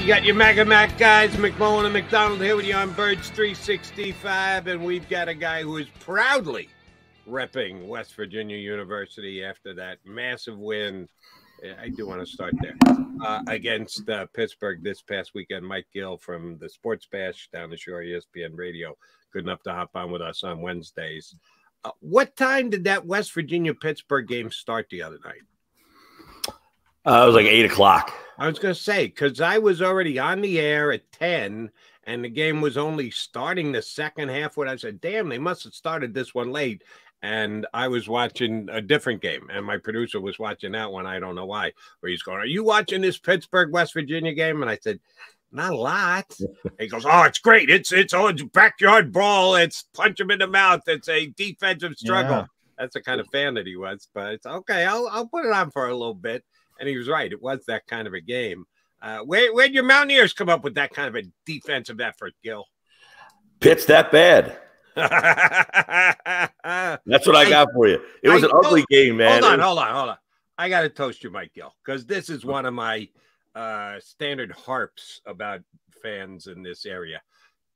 You got your Mega Mac guys, McMullen and McDonald here with you on Birds 365, and we've got a guy who is proudly repping West Virginia University after that massive win. I do want to start there against Pittsburgh this past weekend. Mike Gill from the Sports Bash down the shore, ESPN Radio, good enough to hop on with us on Wednesdays. What time did that West Virginia-Pittsburgh game start the other night? It was like 8 o'clock. I was going to say, because I was already on the air at 10, and the game was only starting the second half when I said, damn, they must have started this one late. And I was watching a different game, and my producer was watching that one. I don't know why. Where he's going, are you watching this Pittsburgh-West Virginia game? And I said, not a lot. He goes, oh, it's great. It's backyard brawl. It's punch him in the mouth. It's a defensive struggle. Yeah. That's the kind of fan that he was. But it's okay. I'll put it on for a little bit. And he was right. It was that kind of a game. Where'd your Mountaineers come up with that kind of a defensive effort, Gill? Pitt's that bad. That's what I got for you. It was an ugly game, man. Hold on. I got to toast you, Mike Gill, because this is one of my standard harps about fans in this area.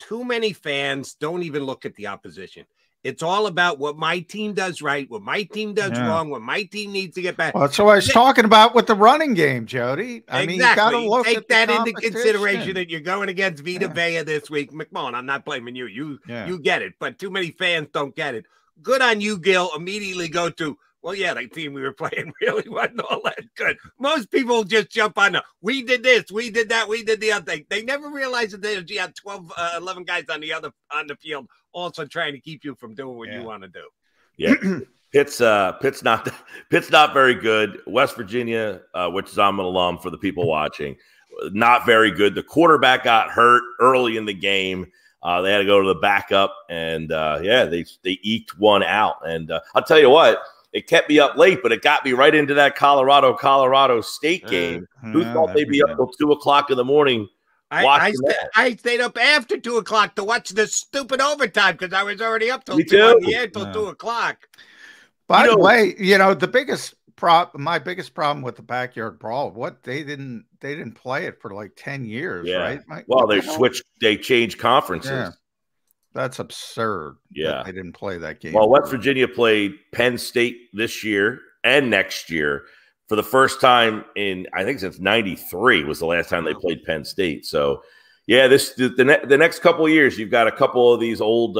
Too many fans don't even look at the opposition. It's all about what my team does right, what my team does wrong, what my team needs to get back. Well, that's what I was talking about with the running game, Jody. I mean, you got to look take that into consideration that you're going against Vita Vea this week. McMullen, I'm not blaming you. You get it, but too many fans don't get it. Good on you, Gill. Immediately go to, well, yeah, the team we were playing really wasn't all that good. Most people just jump on we did this, we did that, we did the other thing. They never realize that there's 11 guys on the field also trying to keep you from doing what you want to do. Yeah. Pitt's not very good. West Virginia, which is I'm an alum for the people watching, not very good. The quarterback got hurt early in the game. They had to go to the backup, and they eked one out. And I'll tell you what, it kept me up late, but it got me right into that Colorado State game. Who thought they'd be up till 2 o'clock in the morning? I stayed up after 2 o'clock to watch the stupid overtime because I was already up till 2 o'clock. By the way, my biggest problem with the backyard brawl, they didn't play it for like 10 years, right? Well, they changed conferences. Yeah. That's absurd. Yeah. They didn't play that game. Well, West Virginia played Penn State this year and next year for the first time I think since '93 was the last time they played Penn State. So, yeah, the next couple of years, you've got a couple of these old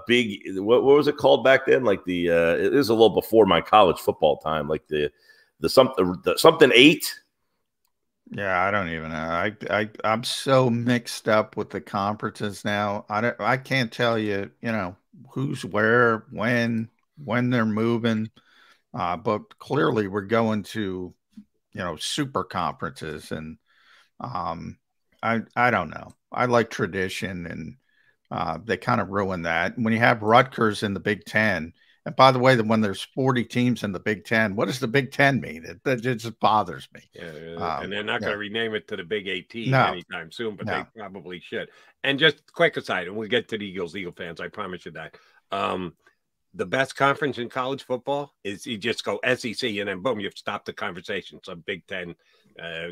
big. What was it called back then? Like it was a little before my college football time. Like the something 8. Yeah, I don't even know. I'm so mixed up with the conferences now. I can't tell you, who's where, when they're moving. But clearly we're going to, super conferences, and I don't know. I like tradition, and they kind of ruin that. When you have Rutgers in the Big Ten, and by the way, when there's 40 teams in the Big Ten, what does the Big Ten mean? It just bothers me. Yeah, and they're not going to rename it to the Big 18 anytime soon, but they probably should. And just quick aside, and we'll get to the Eagle fans, I promise you that. The best conference in college football is you just go SEC, and then boom, you've stopped the conversation. Some Big Ten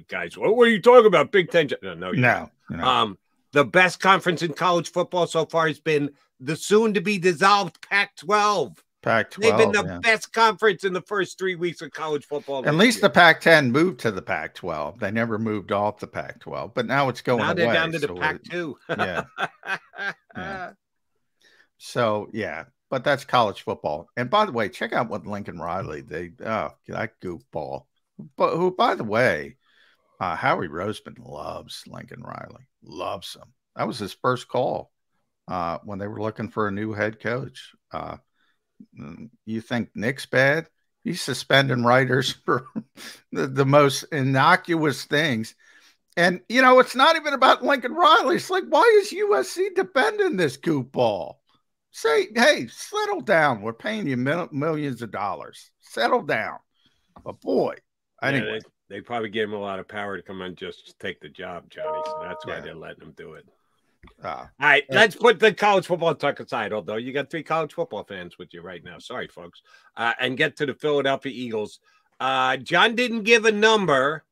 guys, what are you talking about? Big Ten? No. The best conference in college football so far has been the soon-to-be dissolved Pac-12. Pac-12. They've been the best conference in the first 3 weeks of college football. At least the Pac-10 moved to the Pac-12. They never moved off the Pac-12, but now it's going away. Now they're down to the Pac-2. Yeah. So, yeah, but that's college football. And by the way, check out what Lincoln Riley, that goofball. But who, by the way, Howie Roseman loves Lincoln Riley. Loves him. That was his first call when they were looking for a new head coach. You think Nick's bad? He's suspending writers for the most innocuous things. And, it's not even about Lincoln Riley. It's like, why is USC defending this goofball? Say, hey, settle down. We're paying you millions of dollars. Settle down. But, boy, anyway. They probably gave him a lot of power to come and just take the job, Johnny. So that's why they're letting him do it. All right, let's put the college football talk aside, although you got 3 college football fans with you right now. Sorry, folks. And get to the Philadelphia Eagles. John didn't give a number,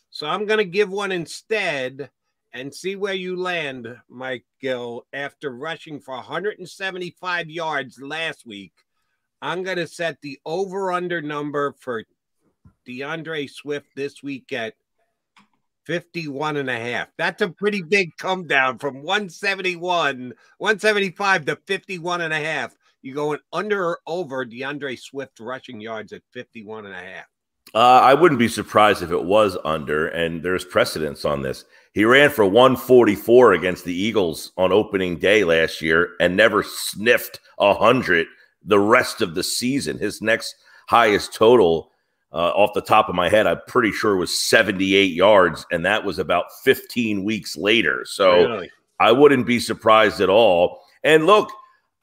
so I'm going to give one instead. and see where you land, Mike Gill. After rushing for 175 yards last week, I'm going to set the over-under number for DeAndre Swift this week at 51.5. That's a pretty big come down from 175 to 51.5. You going under or over DeAndre Swift rushing yards at 51.5? I wouldn't be surprised if it was under, and there's precedence on this. He ran for 144 against the Eagles on opening day last year and never sniffed 100 the rest of the season. His next highest total, off the top of my head, I'm pretty sure was 78 yards, and that was about 15 weeks later. So really? I wouldn't be surprised at all. And look,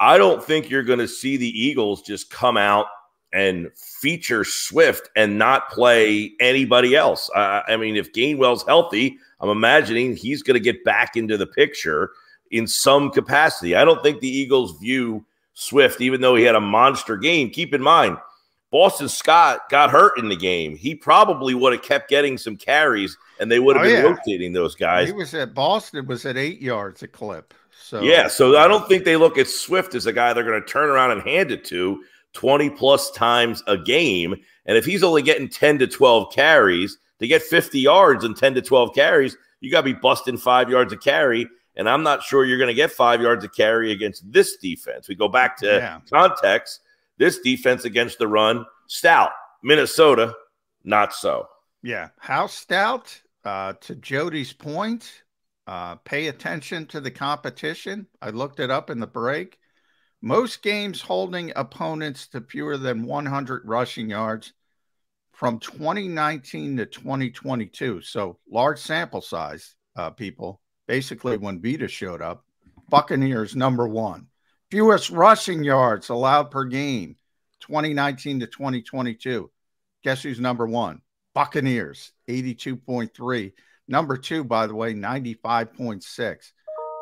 I don't think you're going to see the Eagles just come out and feature Swift and not play anybody else. I mean, if Gainwell's healthy, I'm imagining he's going to get back into the picture in some capacity. I don't think the Eagles view Swift, even though he had a monster game. Keep in mind, Boston Scott got hurt in the game. He probably would have kept getting some carries, and they would have been rotating those guys. He was at Boston was at 8 yards a clip. So yeah, so I don't think they look at Swift as a guy they're going to turn around and hand it to 20-plus times a game. And if he's only getting 10 to 12 carries, to get 50 yards and 10 to 12 carries, you got to be busting 5 yards a carry. And I'm not sure you're going to get 5 yards a carry against this defense. We go back to context. This defense against the run, stout. Minnesota, not so. Yeah. How stout? To Jody's point, pay attention to the competition. I looked it up in the break. Most games holding opponents to fewer than 100 rushing yards from 2019 to 2022. So large sample size, people. Basically, when Vita showed up, Buccaneers #1. Fewest rushing yards allowed per game, 2019 to 2022. Guess who's #1? Buccaneers, 82.3. #2, by the way, 95.6.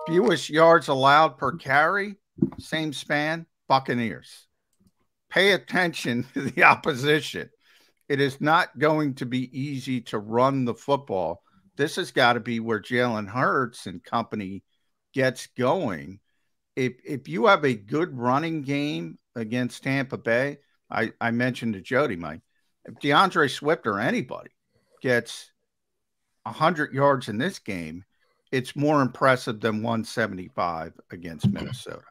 Fewest yards allowed per carry, same span, Buccaneers. Pay attention to the opposition. It is not going to be easy to run the football. This has got to be where Jalen Hurts and company gets going. If you have a good running game against Tampa Bay, I mentioned to Jody, Mike, if DeAndre Swift or anybody gets 100 yards in this game, it's more impressive than 175 against Minnesota.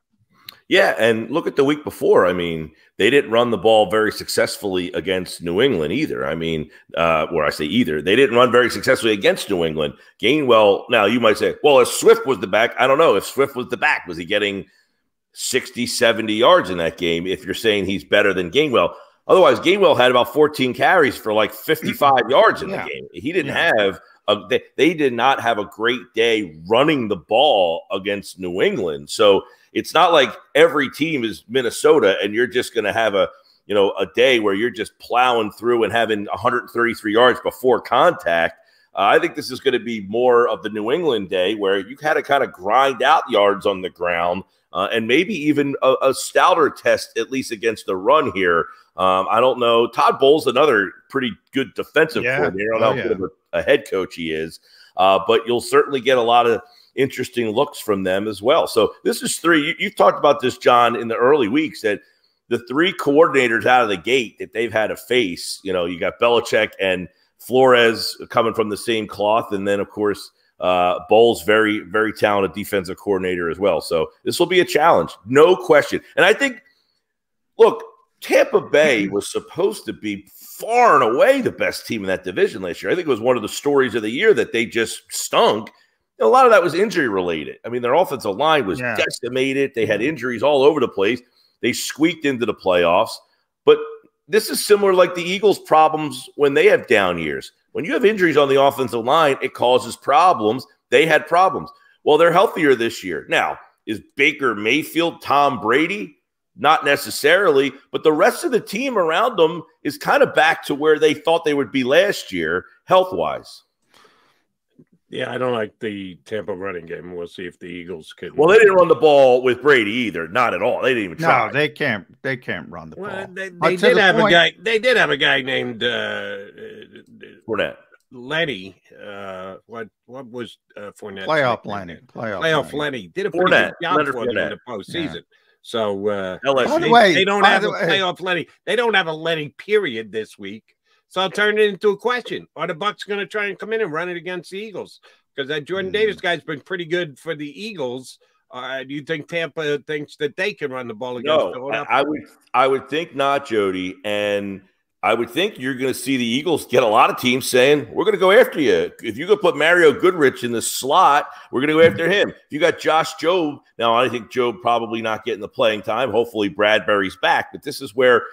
Yeah, and look at the week before. I mean, they didn't run the ball very successfully against New England either. I mean, where I say either, they didn't run very successfully against New England. Gainwell, now you might say, well, if Swift was the back, I don't know. If Swift was the back, was he getting 60, 70 yards in that game if you're saying he's better than Gainwell? Otherwise, Gainwell had about 14 carries for like 55 yards in the game. He didn't have they did not have a great day running the ball against New England. So it's not like every team is Minnesota and you're just going to have a day where you're just plowing through and having 133 yards before contact. I think this is going to be more of the New England day where you had to kind of grind out yards on the ground and maybe even a stouter test, at least against the run here. I don't know. Todd Bowles, another pretty good defensive coordinator. I don't know how good of a head coach he is, but you'll certainly get a lot of interesting looks from them as well. So this is three. You've talked about this, John, in the early weeks, that the three coordinators out of the gate that they've had to face, you got Belichick and Flores coming from the same cloth. And then, of course, Bowles, very, very talented defensive coordinator as well. So this will be a challenge, no question. And I think, look, Tampa Bay was supposed to be far and away the best team in that division last year. I think it was one of the stories of the year that they just stunk. A lot of that was injury related. I mean, their offensive line was decimated. They had injuries all over the place. They squeaked into the playoffs. But this is similar like the Eagles' problems when they have down years. When you have injuries on the offensive line, it causes problems. They had problems. Well, they're healthier this year. Now, is Baker Mayfield Tom Brady? Not necessarily, but the rest of the team around them is kind of back to where they thought they would be last year, health-wise. Yeah, I don't like the Tampa running game. We'll see if the Eagles can. Well, they didn't run the ball with Brady either. Not at all. They didn't even try. No, they can't. They can't run the ball. They did have a guy. They did have a guy named Fournette. Lenny, what was Fournette? Playoff Lenny. Playoff Lenny did a pretty good job for them in the postseason. Yeah. So they don't have a playoff Lenny. They don't have a Lenny period this week. So I'll turn it into a question. Are the Bucs going to try and come in and run it against the Eagles? Because that Jordan Davis guy's been pretty good for the Eagles. Do you think Tampa thinks that they can run the ball against Philadelphia? I would think not, Jody. And I would think you're going to see the Eagles get a lot of teams saying, we're going to go after you. If you go put Mario Goodrich in the slot, we're going to go after him. If you got Josh Jobe, now I think Jobe probably not getting the playing time. Hopefully Bradbury's back. But this is where,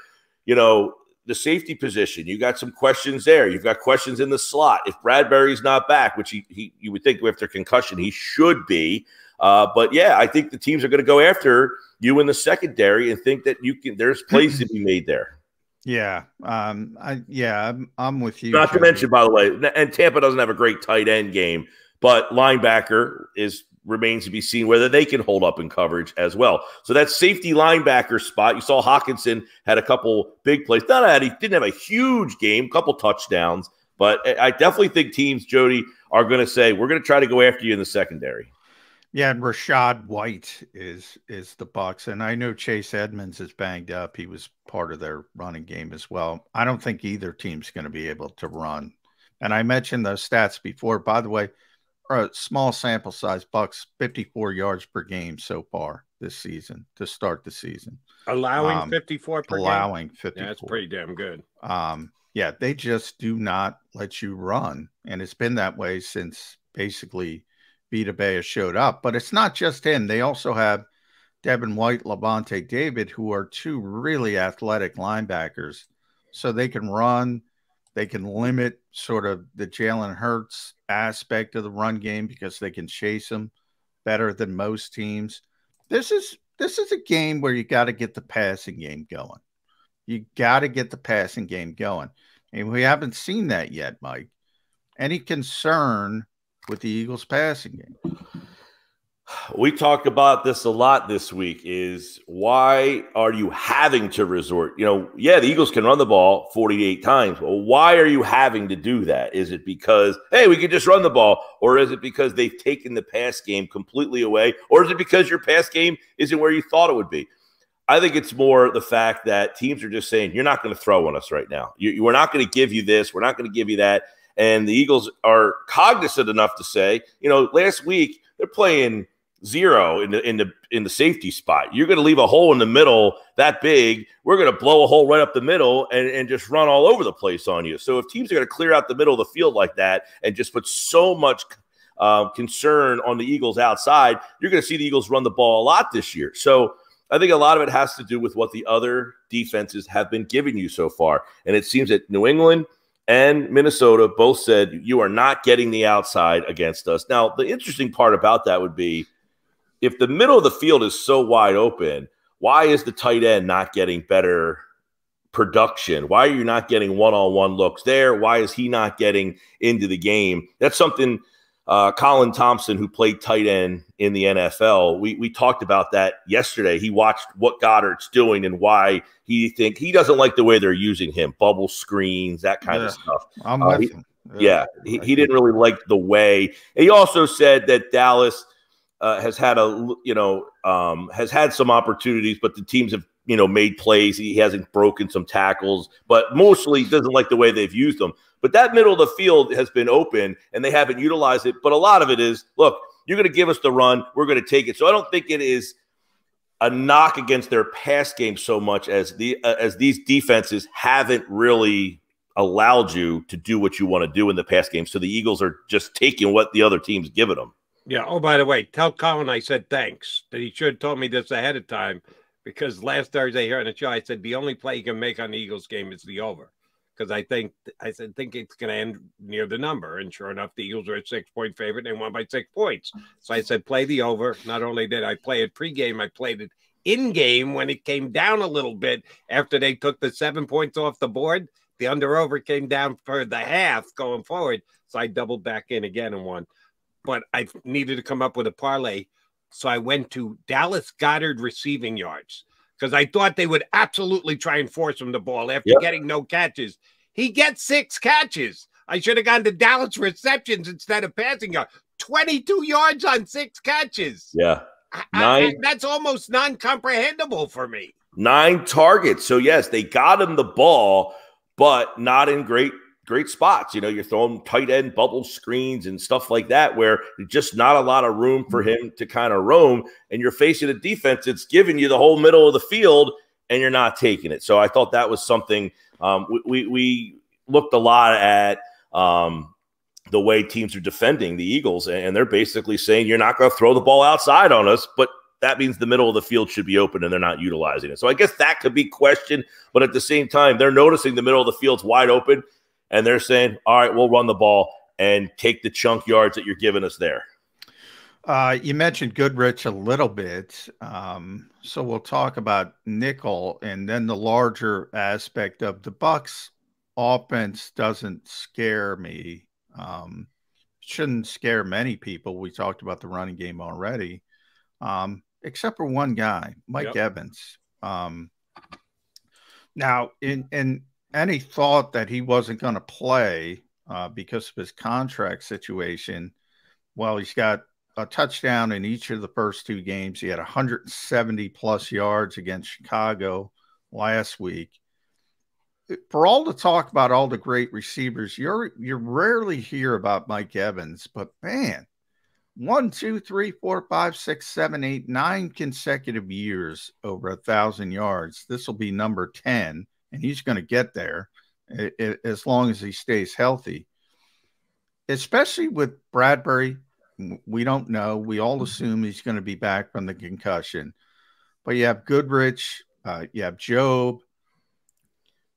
the safety position, you got some questions there. You've got questions in the slot. If Bradbury's not back, which you would think after concussion he should be. But yeah, I think the teams are going to go after you in the secondary and think that there's plays to be made there. Yeah. I'm with you. Not to mention, by the way, and Tampa doesn't have a great tight end game, but linebacker remains to be seen whether they can hold up in coverage as well. So that safety linebacker spot, you saw Hawkinson had a couple big plays. Not that he didn't have a huge game, a couple touchdowns, but I definitely think teams, Jody, are going to say, we're going to try to go after you in the secondary. Yeah, and Rashad White is the Bucs, and I know Chase Edmonds is banged up. He was part of their running game as well. I don't think either team's going to be able to run. And I mentioned those stats before. By the way, a small sample size, Bucs 54 yards per game so far this season to start the season. Allowing 54 per game? Allowing 54. Yeah, that's pretty damn good. Yeah, they just do not let you run, and it's been that way since basically Vita Vea showed up. But it's not just him. They also have Devin White, Levante David, who are two really athletic linebackers. So they can run. They can limit sort of the Jalen Hurts aspect of the run game because they can chase them better than most teams. This is a game where you got to get the passing game going. You got to get the passing game going. And we haven't seen that yet, Mike. Any concern with the Eagles passing game? We talked about this a lot this week is why are you having to resort? The Eagles can run the ball 48 times. Well, why are you having to do that? Is it because, hey, we could just run the ball? Or is it because they've taken the pass game completely away? Or is it because your pass game isn't where you thought it would be? I think it's more the fact that teams are just saying, you're not going to throw on us right now. We're not going to give you this. We're not going to give you that. And the Eagles are cognizant enough to say, last week they're playing zero in the safety spot. You're going to leave a hole in the middle that big. We're going to blow a hole right up the middle and just run all over the place on you. So if teams are going to clear out the middle of the field like that and just put so much concern on the Eagles outside, you're going to see the Eagles run the ball a lot this year. So I think a lot of it has to do with what the other defenses have been giving you so far. And it seems that New England and Minnesota both said you are not getting the outside against us. Now, the interesting part about that would be if the middle of the field is so wide open, why is the tight end not getting better production? Why are you not getting one-on-one looks there? Why is he not getting into the game? That's something Colin Thompson, who played tight end in the NFL, we talked about that yesterday. He watched what Goddard's doing and why he doesn't like the way they're using him, bubble screens, that kind of stuff. I'm with him. He didn't really like the way. He also said that Dallas has had some opportunities, but the teams have made plays. He hasn't broken some tackles, but mostly doesn't like the way they've used them. But that middle of the field has been open, and they haven't utilized it. But a lot of it is, look, you're going to give us the run, we're going to take it. So I don't think it is a knock against their pass game so much as these defenses haven't really allowed you to do what you want to do in the pass game. So the Eagles are just taking what the other team's giving them. Yeah. Oh, by the way, tell Colin I said thanks, that he should have told me this ahead of time, because last Thursday here on the show, I said the only play you can make on the Eagles game is the over, because I think it's going to end near the number. And sure enough, the Eagles are a 6-point favorite. They won by 6 points. So I said, play the over. Not only did I play it pregame, I played it in-game when it came down a little bit after they took the 7 points off the board. The under-over came down for the half going forward. So I doubled back in again and won. But I needed to come up with a parlay. So I went to Dallas Goedert receiving yards, because I thought they would absolutely try and force him the ball after getting no catches. He gets 6 catches. I should have gone to Dallas receptions instead of passing yards. 22 yards on 6 catches. Yeah. That's almost non-comprehensible for me. 9 targets. So, yes, they got him the ball, but not in great spots. You know, you're throwing tight end bubble screens and stuff like that where there's just not a lot of room for him to kind of roam, and you're facing a defense that's giving you the whole middle of the field, and you're not taking it. So I thought that was something we looked a lot at the way teams are defending the Eagles, and they're basically saying you're not going to throw the ball outside on us, but that means the middle of the field should be open and they're not utilizing it. So I guess that could be questioned, but at the same time, they're noticing the middle of the field's wide open, and they're saying, all right, we'll run the ball and take the chunk yards that you're giving us there. You mentioned Goodrich a little bit, so we'll talk about nickel, and then the larger aspect of the Bucs offense doesn't scare me. Shouldn't scare many people. We talked about the running game already, except for one guy, Mike Evans. Now, in any thought that he wasn't going to play because of his contract situation, well, he's got a touchdown in each of the first 2 games. He had 170-plus yards against Chicago last week. For all the talk about all the great receivers, you rarely hear about Mike Evans, but man, 1, 2, 3, 4, 5, 6, 7, 8, 9 consecutive years over 1,000 yards. This will be number 10, and he's going to get there as long as he stays healthy. Especially with Bradbury, we don't know. We all assume he's going to be back from the concussion, but you have Goodrich, you have Job.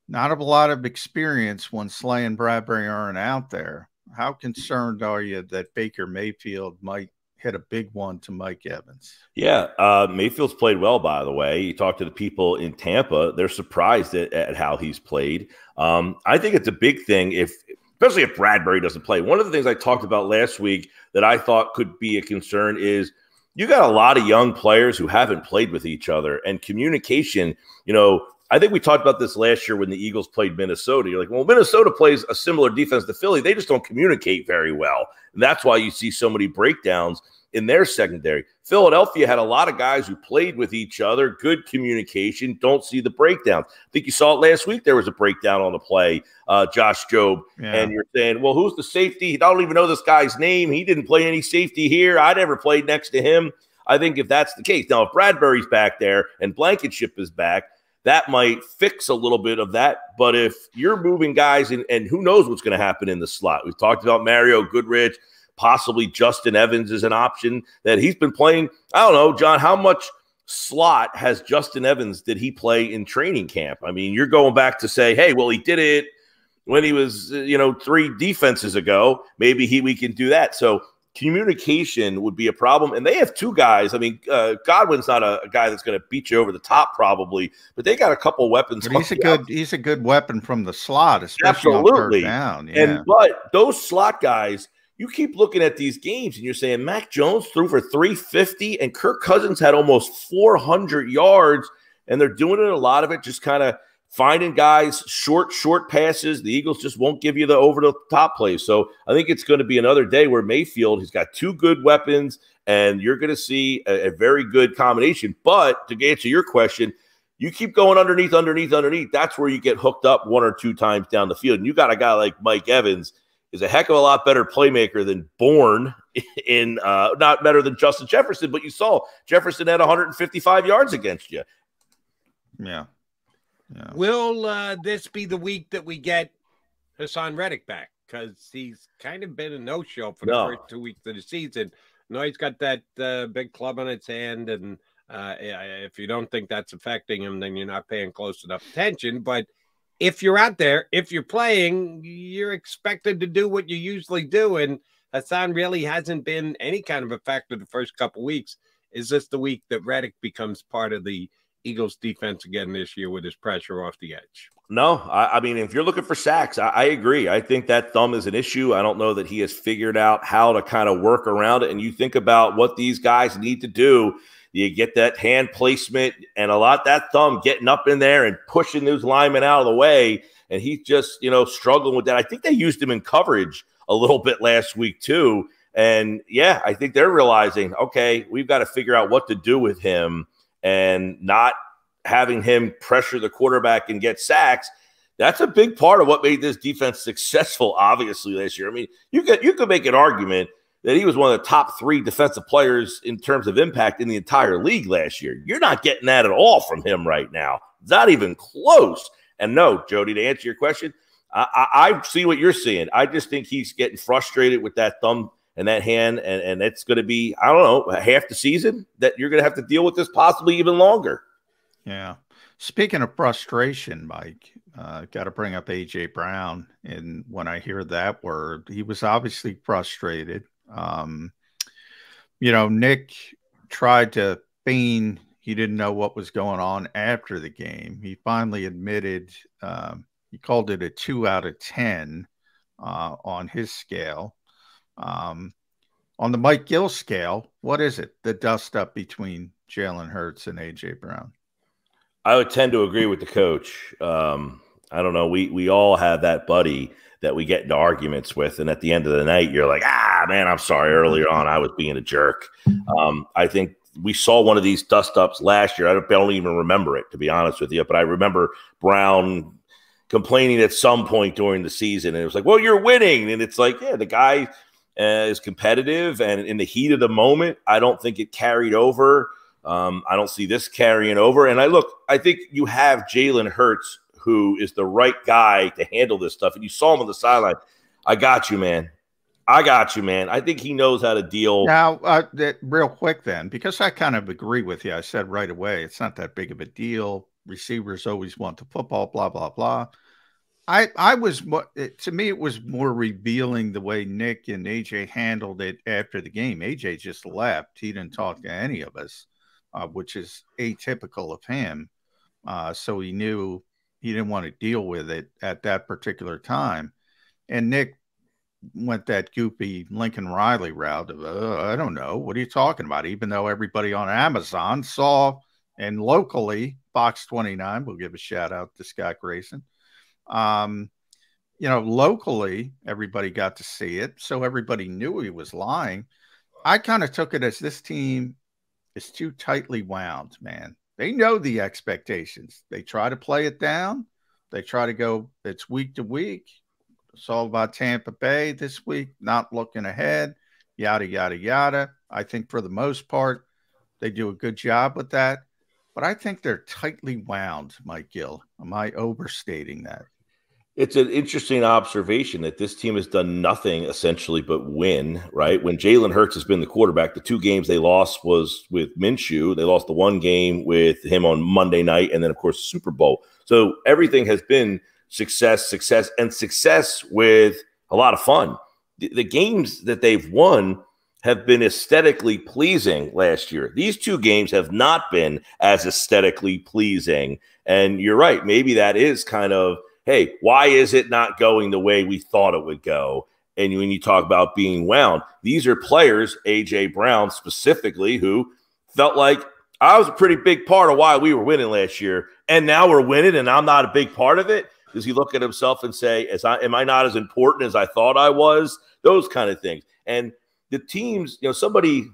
Not a lot of experience when Slay and Bradbury aren't out there. How concerned are you that Baker Mayfield might hit a big one to Mike Evans? Yeah, Mayfield's played well, by the way. You talk to the people in Tampa, they're surprised at how he's played. I think it's a big thing, especially if Bradbury doesn't play. One of the things I talked about last week that I thought could be a concern is you got a lot of young players who haven't played with each other, and communication, you know, I think we talked about this last year when the Eagles played Minnesota. You're like, well, Minnesota plays a similar defense to Philly. They just don't communicate very well. And that's why you see so many breakdowns in their secondary. Philadelphia had a lot of guys who played with each other, good communication, don't see the breakdowns. I think you saw it last week. There was a breakdown on the play, Josh Jobe. Yeah. And you're saying, well, who's the safety? I don't even know this guy's name. He didn't play any safety here. I never played next to him. I think if that's the case, now if Bradbury's back there and Blankenship is back, that might fix a little bit of that. But if you're moving guys, and who knows what's going to happen in the slot. We've talked about Mario Goodrich, possibly Justin Evans is an option that he's been playing. I don't know, John, how much slot has Justin Evans did he play in training camp? I mean, you're going back to say, hey, well, he did it when he was, 3 defenses ago. Maybe we can do that. So communication would be a problem. And they have 2 guys. I mean, Godwin's not a guy that's going to beat you over the top probably, but they got a couple weapons. But he's a good weapon from the slot, especially on third down. Yeah. But those slot guys, you keep looking at these games and you're saying Mac Jones threw for 350 and Kirk Cousins had almost 400 yards, and they're doing it, a lot of it just kind of finding guys, short passes. The Eagles just won't give you the over-the-top plays. So I think it's going to be another day where Mayfield, he's got 2 good weapons, and you're going to see a very good combination. But to answer your question, you keep going underneath. That's where you get hooked up 1 or 2 times down the field. And you got a guy like Mike Evans is a heck of a lot better playmaker than Bourne not better than Justin Jefferson, but you saw Jefferson had 155 yards against you. Yeah. Yeah. Will this be the week that we get Hassan Reddick back? Because he's kind of been a no-show for the first 2 weeks of the season. No, he's got that big club on his hand, and if you don't think that's affecting him, then you're not paying close enough attention. But if you're out there, if you're playing, you're expected to do what you usually do, and Hassan really hasn't been any kind of a factor the first couple weeks. Is this the week that Reddick becomes part of the Eagles defense again this year with his pressure off the edge? No, I mean, if you're looking for sacks, I agree. I think that thumb is an issue. I don't know that he has figured out how to kind of work around it. And you think about what these guys need to do. You get that hand placement and a lot that thumb getting up in there and pushing those linemen out of the way. And he's just, struggling with that. I think they used him in coverage a little bit last week too. And yeah, I think they're realizing, okay, we've got to figure out what to do with him and not having him pressure the quarterback and get sacks. That's a big part of what made this defense successful, obviously, last year. I mean, you could make an argument that he was one of the top 3 defensive players in terms of impact in the entire league last year. You're not getting that at all from him right now. Not even close. And no, Jody, to answer your question, I see what you're seeing. I just think he's getting frustrated with that thumb and that hand, and it's going to be, I don't know, half the season that you're going to have to deal with this, possibly even longer. Yeah. Speaking of frustration, Mike, got to bring up A.J. Brown. And when I hear that word, he was obviously frustrated. Nick tried to feign he didn't know what was going on after the game. He finally admitted he called it a 2 out of 10 on his scale. On the Mike Gill scale, what is it? The dust up between Jalen Hurts and A.J. Brown. I would tend to agree with the coach. I don't know. We all have that buddy that we get into arguments with, and at the end of the night, you're like, man, I'm sorry. Earlier on, I was being a jerk. I think we saw one of these dust-ups last year. I don't even remember it, to be honest with you, but I remember Brown complaining at some point during the season, and it was like, well, you're winning. And it's like, yeah, the guy is competitive, and in the heat of the moment, I don't think it carried over. I don't see this carrying over. And I think you have Jalen Hurts, who is the right guy to handle this stuff. And you saw him on the sideline. I got you, man. I think he knows how to deal. Now, real quick then, because I kind of agree with you. I said right away, it's not that big of a deal. Receivers always want the football, blah, blah, blah. To me, it was more revealing the way Nick and AJ handled it after the game. AJ just left. He didn't talk to any of us, which is atypical of him. So he knew he didn't want to deal with it at that particular time. And Nick went that goopy Lincoln Riley route of, I don't know, what are you talking about? Even though everybody on Amazon saw, and locally, Fox 29, we'll give a shout out to Scott Grayson. Locally, everybody got to see it. So everybody knew he was lying. I kind of took it as this team is too tightly wound, man. They know the expectations. They try to play it down. They try to go, it's week to week. It's all about Tampa Bay this week, not looking ahead, yada, yada, yada. I think for the most part, they do a good job with that. But I think they're tightly wound, Mike Gill. Am I overstating that? It's an interesting observation that this team has done nothing essentially but win, right? When Jalen Hurts has been the quarterback, the 2 games they lost was with Minshew. They lost the 1 game with him on Monday night, and then, of course, the Super Bowl. So everything has been success with a lot of fun. The games that they've won have been aesthetically pleasing last year. These 2 games have not been as aesthetically pleasing. And you're right. Maybe that is kind of, hey, why is it not going the way we thought it would go? And when you talk about being wound, these are players, A.J. Brown specifically, who felt like I was a pretty big part of why we were winning last year. And now we're winning and I'm not a big part of it. Does he look at himself and say, am I not as important as I thought I was? Those kind of things. And the teams, somebody,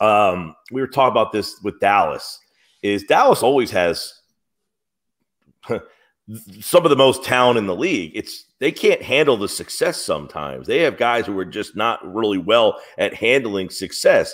we were talking about this with Dallas, is Dallas always has some of the most talent in the league. They can't handle the success sometimes. They have guys who are just not really well at handling success.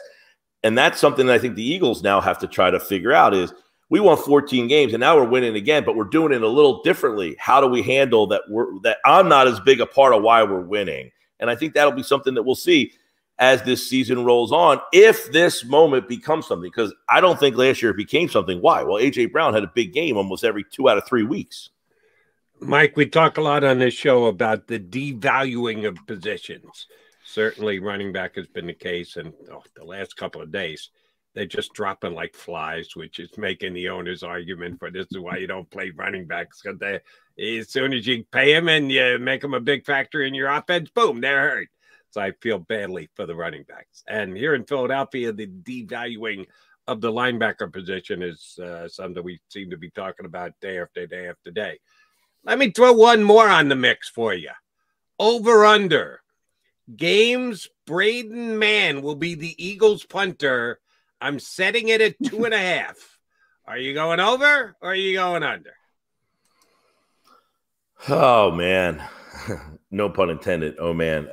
And that's something that I think the Eagles now have to try to figure out is we won 14 games and now we're winning again, but we're doing it a little differently. How do we handle that? That I'm not as big a part of why we're winning. And I think that'll be something that we'll see as this season rolls on, if this moment becomes something, because I don't think last year it became something. Why? Well, A.J. Brown had a big game almost every 2 out of 3 weeks. Mike, we talk a lot on this show about the devaluing of positions. Certainly running back has been the case, and the last couple of days, they're just dropping like flies, which is making the owner's argument for this is why you don't play running backs, because as soon as you pay them and you make them a big factor in your offense, boom, they're hurt. So I feel badly for the running backs. And here in Philadelphia, the devaluing of the linebacker position is something we seem to be talking about day after day after day. Let me throw one more on the mix for you. Over under. Games Braden Mann will be the Eagles punter. I'm setting it at 2.5. Are you going over or are you going under? Oh, man. No pun intended. Oh, man.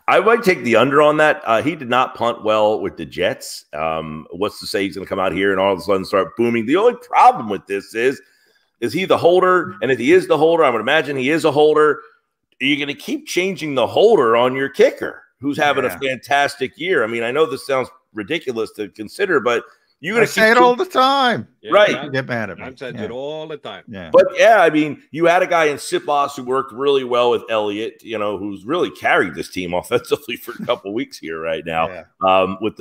I might take the under on that. He did not punt well with the Jets. What's to say he's going to come out here and all of a sudden start booming? The only problem with this is he the holder? And if he is the holder, I would imagine he is a holder. Are you going to keep changing the holder on your kicker who's having a fantastic year? I mean, I know this sounds ridiculous to consider, but you're going to say it all the time. Yeah, right. You get mad at me. I've said it all the time. Yeah. But, yeah, I mean, you had a guy in Sipos who worked really well with Elliott, you know, who's really carried this team offensively for a couple weeks here right now with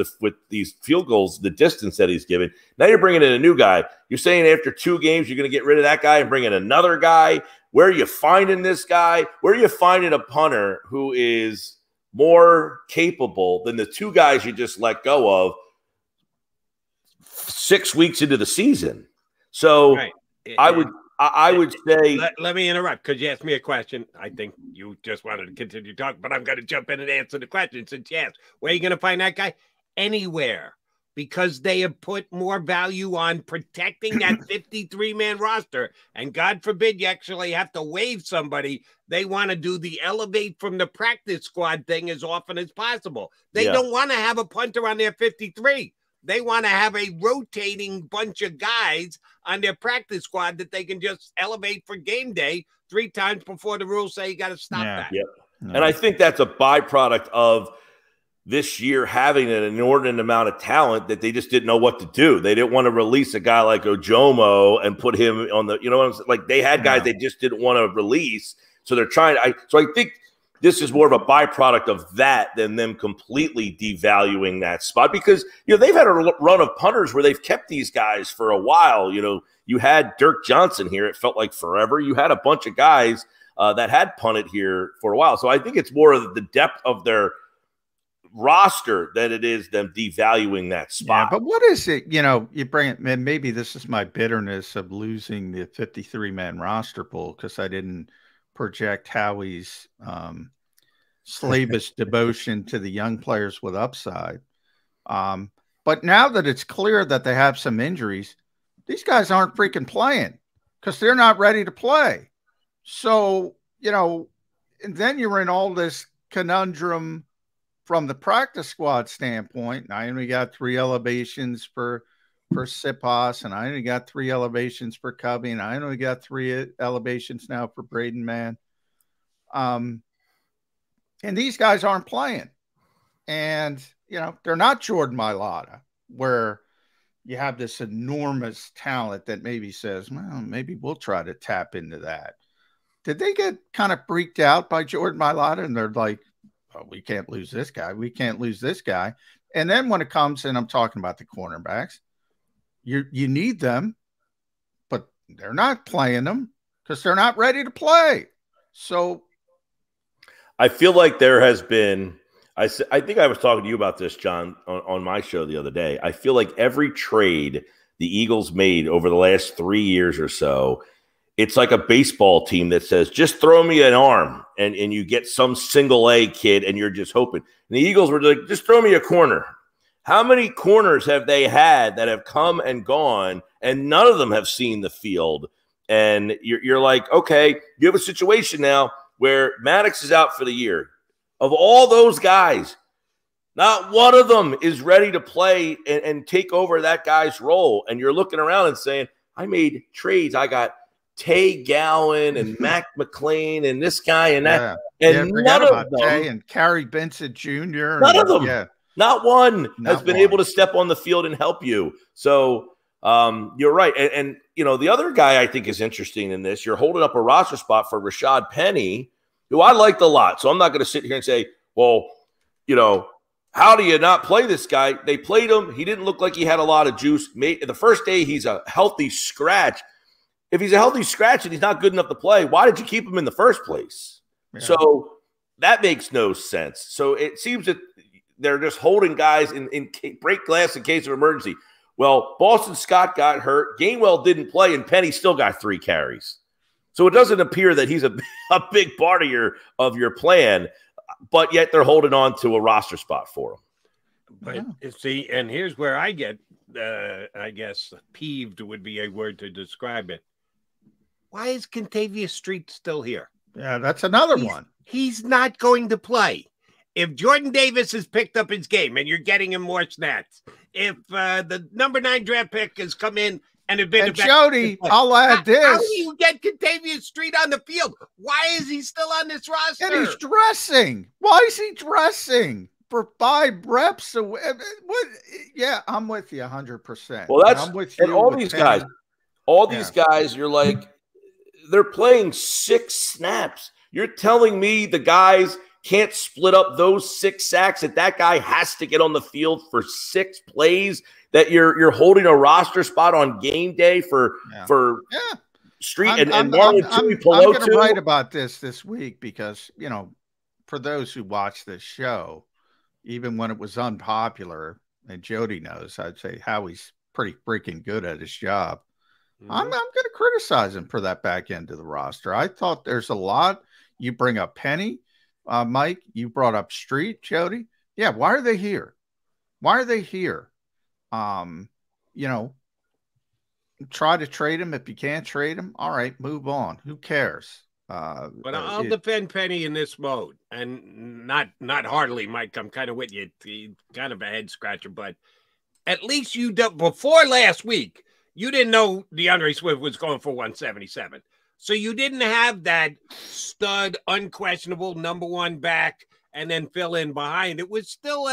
these field goals, the distance that he's given. Now you're bringing in a new guy. You're saying after 2 games you're going to get rid of that guy and bring in another guy. Where are you finding this guy? Where are you finding a punter who is more capable than the 2 guys you just let go of 6 weeks into the season? So I would say let me interrupt because you asked me a question. I think you just wanted to continue talking, but I'm going to jump in and answer the question since you asked. Where are you going to find that guy? Anywhere, because they have put more value on protecting that 53-man roster. And God forbid you actually have to waive somebody. They want to do the elevate from the practice squad thing as often as possible. They don't want to have a punter on their 53. They want to have a rotating bunch of guys on their practice squad that they can just elevate for game day 3 times before the rules say you got to stop that. Yep. And I think that's a byproduct of this year having an inordinate amount of talent that they just didn't know what to do. They didn't want to release a guy like Ojomo and put him on the, you know what I'm saying? Like they had guys they just didn't want to release. So they're trying. So I think this is more of a byproduct of that than them completely devaluing that spot because, you know, they've had a run of punters where they've kept these guys for a while. You know, you had Dirk Johnson here. It felt like forever. You had a bunch of guys that had punted here for a while. So I think it's more of the depth of their roster than it is them devaluing that spot. Yeah, but what is it? You know, you bring it, man, maybe this is my bitterness of losing the 53-man roster pool because I didn't project Howie's slavish devotion to the young players with upside. But now that it's clear that they have some injuries, these guys aren't freaking playing because they're not ready to play. So, you know, and then you're in all this conundrum from the practice squad standpoint. And I only got 3 elevations for Sipos, and I only got 3 elevations for Cubby, and I only got 3 elevations now for Braden Mann. And these guys aren't playing. And, you know, they're not Jordan Mailata, where you have this enormous talent that maybe says, well, maybe we'll try to tap into that. Did they get kind of freaked out by Jordan Mailata? And they're like, oh, we can't lose this guy. We can't lose this guy. And then when it comes, and I'm talking about the cornerbacks, you need them, but they're not playing them because they're not ready to play. So I feel like there has been, I think I was talking to you about this, John, on my show the other day. I feel like every trade the Eagles made over the last 3 years or so, it's like a baseball team that says, just throw me an arm, and you get some single A kid, and you're just hoping. And the Eagles were like, just throw me a corner. How many corners have they had that have come and gone, and none of them have seen the field? And you're like, okay, you have a situation now where Maddox is out for the year. Of all those guys, not one of them is ready to play and take over that guy's role. And you're looking around and saying, I made trades. I got Tay Gowan and Mac McLean and this guy and that. Yeah. And none of them. Tay and Carrie Benson Jr. None of them. Yeah. Not one has been able to step on the field and help you. So you're right. And, you know, the other guy I think is interesting in this, you're holding up a roster spot for Rashad Penny, who I liked a lot. So I'm not going to sit here and say, well, you know, how do you not play this guy? They played him. He didn't look like he had a lot of juice. The first day, he's a healthy scratch. If he's a healthy scratch and he's not good enough to play, why did you keep him in the first place? Yeah. So that makes no sense. So it seems that they're just holding guys in break glass in case of emergency. Well, Boston Scott got hurt. Gainwell didn't play, and Penny still got 3 carries. So it doesn't appear that he's a big part of your plan, but yet they're holding on to a roster spot for him. But see, and here's where I get, I guess, peeved would be a word to describe it. Why is Kentavious Street still here? Yeah, that's another one. He's not going to play. If Jordan Davis has picked up his game and you're getting him more snaps, if the number 9 draft pick has come in and have been Jody, I'll add this. How do you get Kentavious Street on the field? Why is he still on this roster? And he's dressing. Why is he dressing? For 5 reps away. What? Yeah, I'm with you 100%. Well, that's I'm with you. And all these guys, these guys, you're like, they're playing 6 snaps. You're telling me the guys can't split up those 6 sacks, that guy has to get on the field for 6 plays, that you're holding a roster spot on game day for Street and Marlon Tuipulotu. I'm going to write about this week because, you know, for those who watch this show, even when it was unpopular, and Jody knows, I'd say Howie's pretty freaking good at his job. I'm going to criticize him for that back end of the roster. I thought there's a lot. You bring up Penny, Mike. You brought up Street, Jody. Yeah, why are they here? Why are they here? You know, try to trade him. If you can't trade him, all right, move on. Who cares? But I'll defend Penny in this mode, and not heartily, Mike. I'm kind of with you. It's kind of a head scratcher, but at least you before last week, you didn't know DeAndre Swift was going for 177. So you didn't have that stud, unquestionable number 1 back and then fill in behind. It was still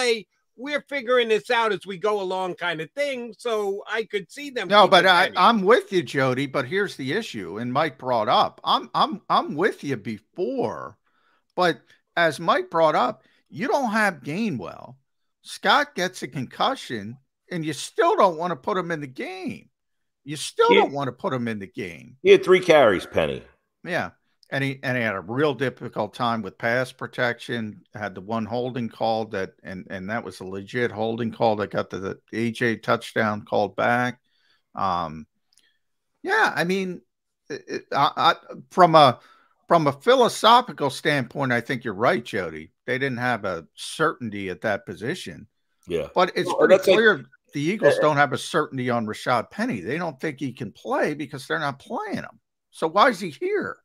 we're figuring this out as we go along kind of thing. So I could see them. No, but I'm with you, Jody. But here's the issue, and Mike brought up. I'm with you before, but as Mike brought up, you don't have Gainwell. Scott gets a concussion, and you still don't want to put him in the game. You still don't want to put him in the game. He had 3 carries, Penny. Yeah. And he had a real difficult time with pass protection, had the one holding call and that was a legit holding call that got the AJ touchdown called back. Yeah, I mean, from a philosophical standpoint, I think you're right, Jody. They didn't have a certainty at that position. Yeah. But it's pretty clear the Eagles don't have a certainty on Rashad Penny. They don't think he can play because they're not playing him. So why is he here?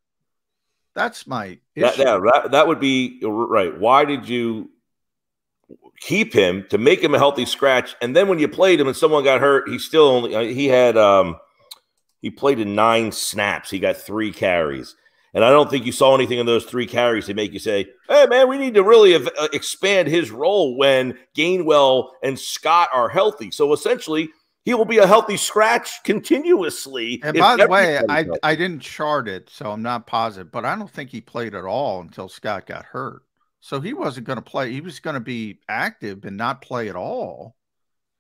That's my issue. That would be right. Why did you keep him to make him a healthy scratch? And then when you played him and someone got hurt, he still only he played in 9 snaps. He got 3 carries. And I don't think you saw anything in those 3 carries to make you say, hey, man, we need to really expand his role when Gainwell and Scott are healthy. So essentially, he will be a healthy scratch continuously. And by the way, I didn't chart it, so I'm not positive, but I don't think he played at all until Scott got hurt. So he wasn't going to play. He was going to be active and not play at all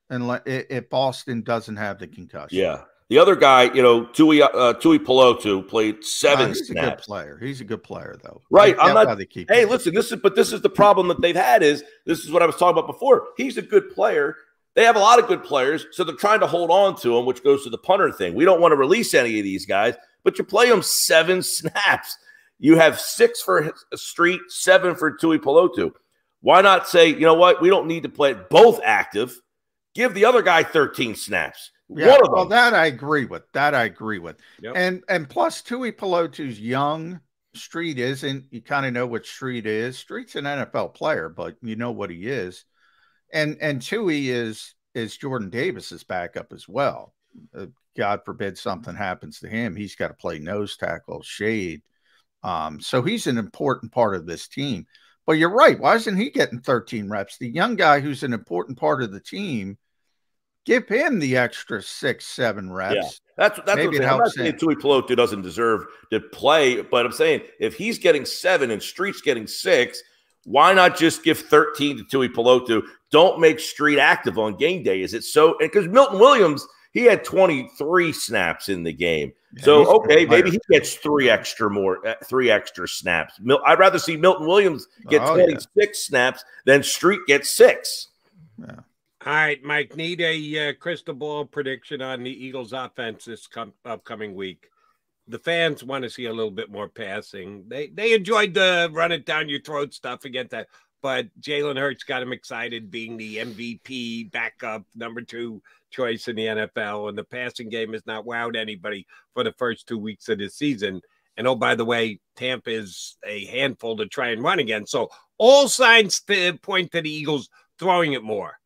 if Boston doesn't have the concussion. Yeah. The other guy, you know, Tuipulotu played 7 snaps. He's a good player. He's a good player, though. Right. I'm not. Hey, listen. This is the problem that they've had. This is what I was talking about before. He's a good player. They have a lot of good players, so they're trying to hold on to him, which goes to the punter thing. We don't want to release any of these guys, but you play them 7 snaps. You have 6 for Street, 7 for Tuipulotu. Why not say, you know what? We don't need to play both active. Give the other guy 13 snaps. Yeah, one of them. Well, that I agree with. Yep. And plus, Tuipulotu's young. Street isn't. You kind of know what Street is. Street's an NFL player, but you know what he is. And Tui is Jordan Davis's backup as well. God forbid something happens to him. He's got to play nose tackle, shade. So he's an important part of this team. But you're right. Why isn't he getting 13 reps? The young guy who's an important part of the team, give him the extra 6-7 reps. Yeah. That's maybe what I'm not saying Tuipulotu doesn't deserve to play, but I'm saying if he's getting 7 and Street's getting 6, why not just give 13 to Tuipulotu? Don't make Street active on game day. Is it so? Because Milton Williams, he had 23 snaps in the game. Yeah, So, okay, maybe he gets three extra snaps. I'd rather see Milton Williams get 26 snaps than Street get 6. Yeah. All right, Mike, need a crystal ball prediction on the Eagles offense this upcoming week. The fans want to see a little bit more passing. They enjoyed the run it down your throat stuff against that, but Jalen Hurts got him excited being the MVP backup number 2 choice in the NFL, and the passing game has not wowed anybody for the first 2 weeks of the season. And oh, by the way, Tampa is a handful to try and run against. So all signs point to the Eagles throwing it more.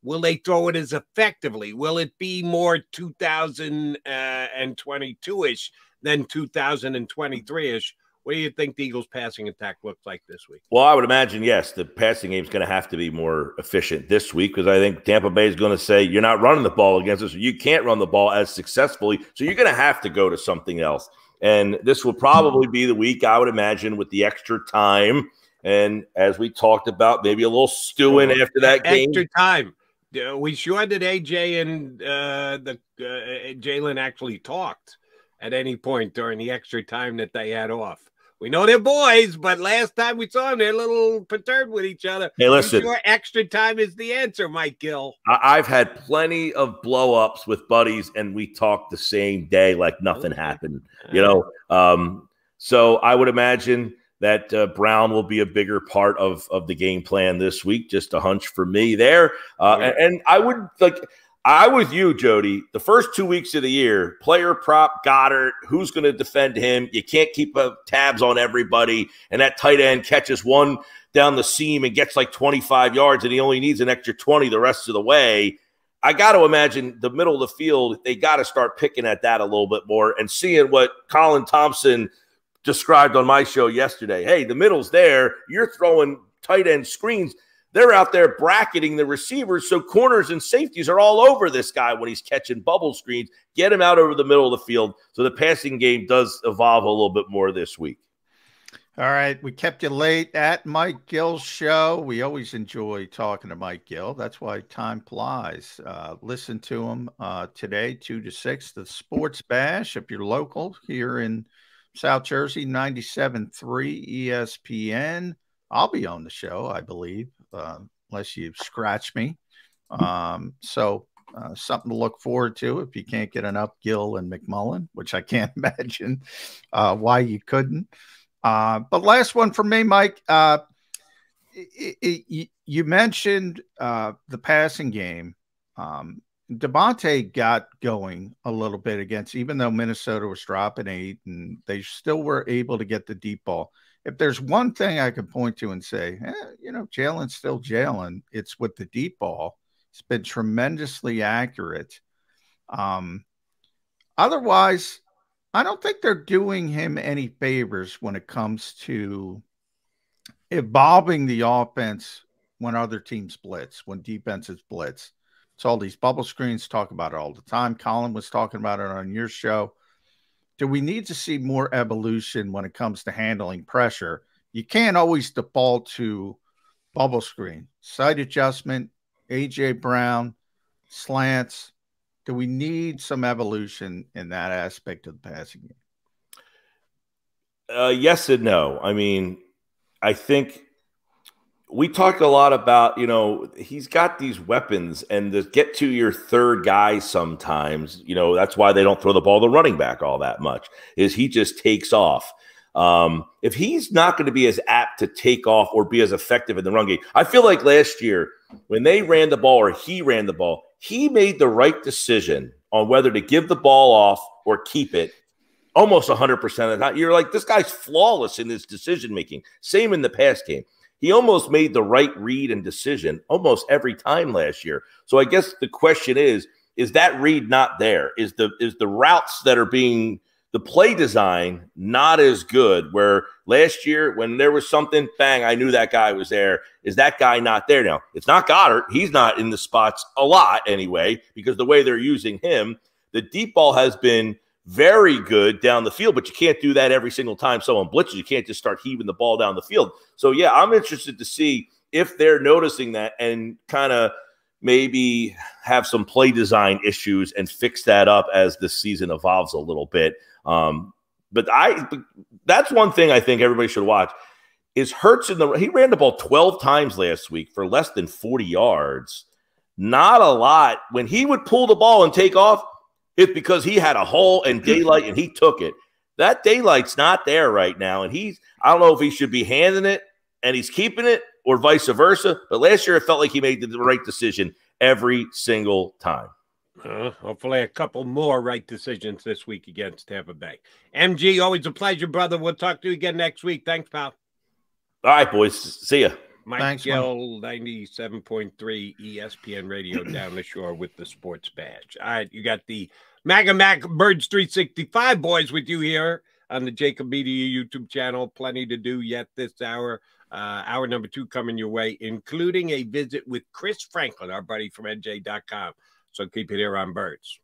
Will they throw it as effectively? Will it be more 2022-ish than 2023-ish? What do you think the Eagles' passing attack looks like this week? Well, I would imagine, yes, the passing game is going to have to be more efficient this week because I think Tampa Bay is going to say, you're not running the ball against us. You can't run the ball as successfully, so you're going to have to go to something else. And this will probably be the week, I would imagine, with the extra time. And as we talked about, maybe a little stewing after that game. Extra time. We sure that AJ and Jalen actually talked at any point during the extra time that they had off. We know they're boys, but last time we saw them, they're a little perturbed with each other. Hey, listen. Sure extra time is the answer, Mike Gill. I've had plenty of blow-ups with buddies, and we talked the same day like nothing happened. You know, so I would imagine that Brown will be a bigger part of the game plan this week. Just a hunch for me there. And I would I with you, Jody, the first 2 weeks of the year, player prop, Goddard, who's going to defend him? You can't keep tabs on everybody. And that tight end catches one down the seam and gets like 25 yards, and he only needs an extra 20 the rest of the way. I got to imagine the middle of the field, they got to start picking at that a little bit more and seeing what Colin Thompson described on my show yesterday. Hey, the middle's there. You're throwing tight end screens. They're out there bracketing the receivers, so corners and safeties are all over this guy when he's catching bubble screens. Get him out over the middle of the field so the passing game does evolve a little bit more this week. All right, we kept you late at Mike Gill's show. We always enjoy talking to Mike Gill. That's why time flies. Listen to him today, 2 to 6, the Sports Bash. If you're local here in South Jersey, 97.3 ESPN. I'll be on the show, I believe, unless you scratch me. So something to look forward to if you can't get enough Gill and McMullen, which I can't imagine why you couldn't. But last one for me, Mike. You mentioned the passing game. Devontae got going a little bit against, even though Minnesota was dropping 8 and they still were able to get the deep ball. If there's one thing I could point to and say, you know, Jalen's still Jalen, it's with the deep ball. It's been tremendously accurate. Otherwise, I don't think they're doing him any favors when it comes to evolving the offense when other teams blitz, when defenses blitz. It's all these bubble screens, talk about it all the time. Colin was talking about it on your show. Do we need to see more evolution when it comes to handling pressure? You can't always default to bubble screen, side adjustment, A.J. Brown, slants. Do we need some evolution in that aspect of the passing game? Yes and no. I mean, I think we talked a lot about, you know, he's got these weapons, and to get to your third guy sometimes, you know, that's why they don't throw the ball to the running back all that much, is he just takes off. If he's not going to be as apt to take off or be as effective in the run game, I feel like last year when they ran the ball or he ran the ball, he made the right decision on whether to give the ball off or keep it almost 100% of the time. You're like, this guy's flawless in his decision-making. Same in the pass game. He almost made the right read and decision almost every time last year. So I guess the question is that read not there? Is the routes that are being the play design not as good? Where last year when there was something, bang, I knew that guy was there. Is that guy not there now? It's not Goddard. He's not in the spots a lot anyway because the way they're using him, the deep ball has been very good down the field, but you can't do that every single time someone blitzes. You can't just start heaving the ball down the field. So, yeah, I'm interested to see if they're noticing that and kind of maybe have some play design issues and fix that up as the season evolves a little bit. But that's one thing I think everybody should watch is Hurts he ran the ball 12 times last week for less than 40 yards. Not a lot. When he would pull the ball and take off, it's because he had a hole and daylight and he took it. That daylight's not there right now. And I don't know if he should be handing it and he's keeping it or vice versa. But last year, it felt like he made the right decision every single time. Hopefully a couple more right decisions this week against Tampa Bay. MG, always a pleasure, brother. We'll talk to you again next week. Thanks, pal. All right, boys. See ya. Mike Gill, 97.3 ESPN Radio down the shore with the sports badge. All right, you got the MAGA Mac Birds 365 boys with you here on the JAKIB Media YouTube channel. Plenty to do yet this hour. Hour number 2 coming your way, including a visit with Chris Franklin, our buddy from NJ.com. So keep it here on Birds.